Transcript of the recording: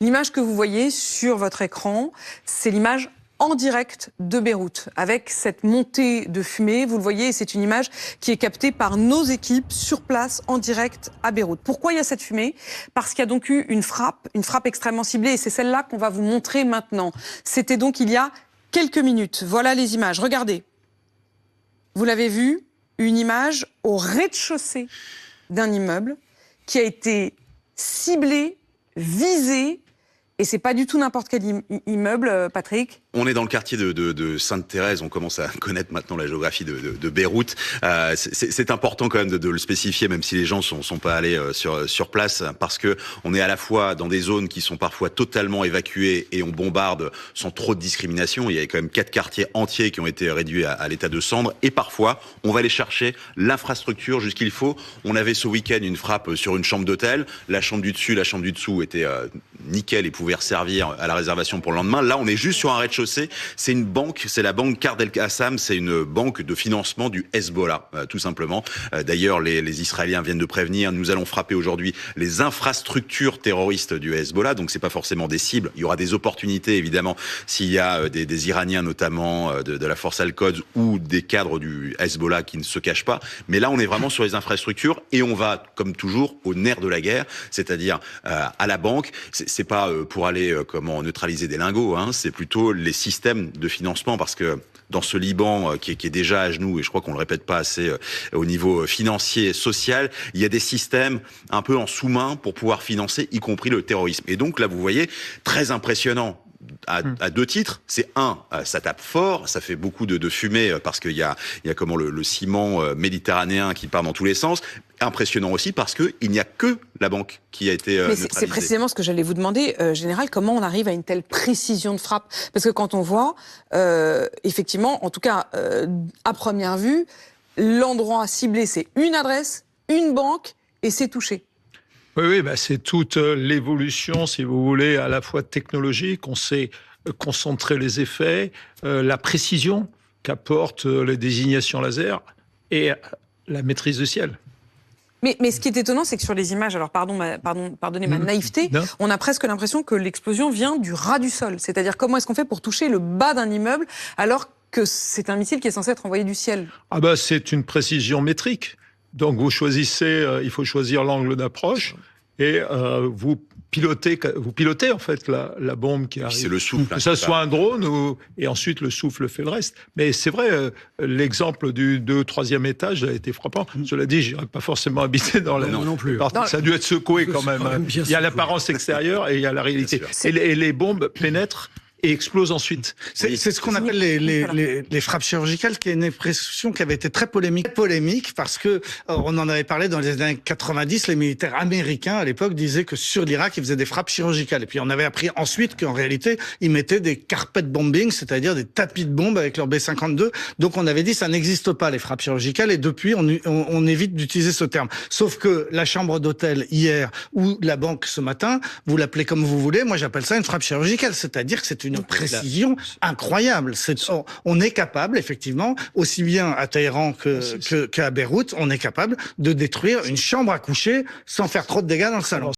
L'image que vous voyez sur votre écran, c'est l'image en direct de Beyrouth, avec cette montée de fumée. Vous le voyez, c'est une image qui est captée par nos équipes sur place, en direct à Beyrouth. Pourquoi il y a cette fumée? Parce qu'il y a donc eu une frappe extrêmement ciblée, et c'est celle-là qu'on va vous montrer maintenant. C'était donc il y a quelques minutes. Voilà les images, regardez. Vous l'avez vu, une image au rez-de-chaussée d'un immeuble qui a été ciblé, visé, et c'est pas du tout n'importe quel immeuble, Patrick. On est dans le quartier de Sainte-Thérèse, on commence à connaître maintenant la géographie de Beyrouth. C'est important quand même de le spécifier, même si les gens sont pas allés sur place, parce que on est à la fois dans des zones qui sont parfois totalement évacuées et on bombarde sans trop de discrimination. Il y a quand même 4 quartiers entiers qui ont été réduits à l'état de cendre, et parfois on va aller chercher l'infrastructure jusqu'il faut. On avait ce week-end une frappe sur une chambre d'hôtel, la chambre du dessus, la chambre du dessous étaient nickel et pouvaient servir à la réservation pour le lendemain. Là, on est juste sur un rez-de-chaussée. C'est une banque, c'est la banque Kard El-Qassam, c'est une banque de financement du Hezbollah, tout simplement. D'ailleurs, les Israéliens viennent de prévenir, nous allons frapper aujourd'hui les infrastructures terroristes du Hezbollah, donc c'est pas forcément des cibles. Il y aura des opportunités, évidemment, s'il y a des Iraniens, notamment de la force Al-Quds, ou des cadres du Hezbollah qui ne se cachent pas. Mais là, on est vraiment sur les infrastructures, et on va, comme toujours, au nerf de la guerre, c'est-à-dire à la banque. C'est pas pour aller neutraliser des lingots, hein, c'est plutôt les systèmes de financement, parce que dans ce Liban qui est déjà à genoux, et je crois qu'on le répète pas assez au niveau financier et social, il y a des systèmes un peu en sous-main pour pouvoir financer, y compris le terrorisme. Et donc là, vous voyez, très impressionnant. À 2 titres, c'est ça tape fort, ça fait beaucoup de fumée parce qu'il y a comment le ciment méditerranéen qui part dans tous les sens. Impressionnant aussi parce que il n'y a que la banque qui a été neutralisée. C'est précisément ce que j'allais vous demander, Général, comment on arrive à une telle précision de frappe? Parce que quand on voit, effectivement, en tout cas, à première vue, l'endroit ciblé, c'est une adresse, une banque, et c'est touché. Oui, c'est toute l'évolution, si vous voulez, à la fois technologique. On sait concentrer les effets, la précision qu'apportent les désignations laser et la maîtrise du ciel. Mais ce qui est étonnant, c'est que sur les images, alors pardonnez ma naïveté, on a presque l'impression que l'explosion vient du ras du sol. C'est-à-dire, comment est-ce qu'on fait pour toucher le bas d'un immeuble alors que c'est un missile qui est censé être envoyé du ciel? C'est une précision métrique. Donc vous choisissez, il faut choisir l'angle d'approche, et vous pilotez en fait la bombe qui arrive. C'est le souffle. Que ça soit un drone et ensuite le souffle fait le reste. Mais c'est vrai, l'exemple du 2e ou 3e étage a été frappant. Cela dit, je n'irais pas forcément habiter dans la... Non plus. Ça a dû être secoué quand même. Il y a l'apparence extérieure et il y a la réalité. Et les bombes pénètrent et explose ensuite. C'est ce qu'on appelle les frappes chirurgicales, qui est une expression qui avait été très polémique parce que on en avait parlé dans les années 90. Les militaires américains à l'époque disaient que sur l'Irak, ils faisaient des frappes chirurgicales. Et puis on avait appris ensuite qu'en réalité, ils mettaient des carpet bombing, c'est-à-dire des tapis de bombes avec leur B-52. Donc on avait dit ça n'existe pas, les frappes chirurgicales, et depuis on évite d'utiliser ce terme. Sauf que la chambre d'hôtel hier ou la banque ce matin, vous l'appelez comme vous voulez, moi j'appelle ça une frappe chirurgicale, c'est-à-dire que c'est une précision incroyable. On est capable, effectivement, aussi bien à Téhéran qu'à Beyrouth, on est capable de détruire une chambre à coucher sans faire trop de dégâts dans le salon.